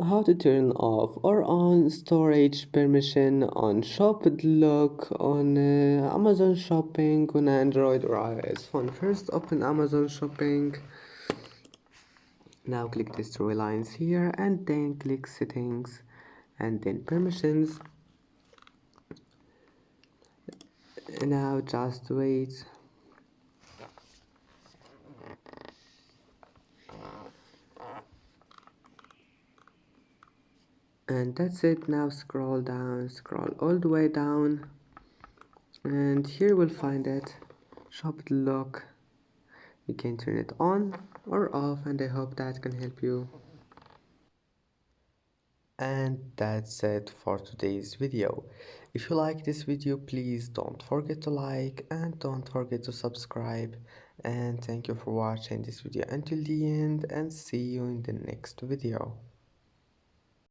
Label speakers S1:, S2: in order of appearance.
S1: How to turn off or on storage permission on shopped lock on Amazon Shopping on Android or iOS phone. First open Amazon Shopping. Now click these three lines here and then click settings and then permissions. Now just wait. And that's it. Now scroll down, scroll all the way down, and here we'll find it, shopped lock. You can turn it on or off, and I hope that can help you. And that's it for today's video. If you like this video, please don't forget to like and don't forget to subscribe. And thank you for watching this video until the end, and see you in the next video.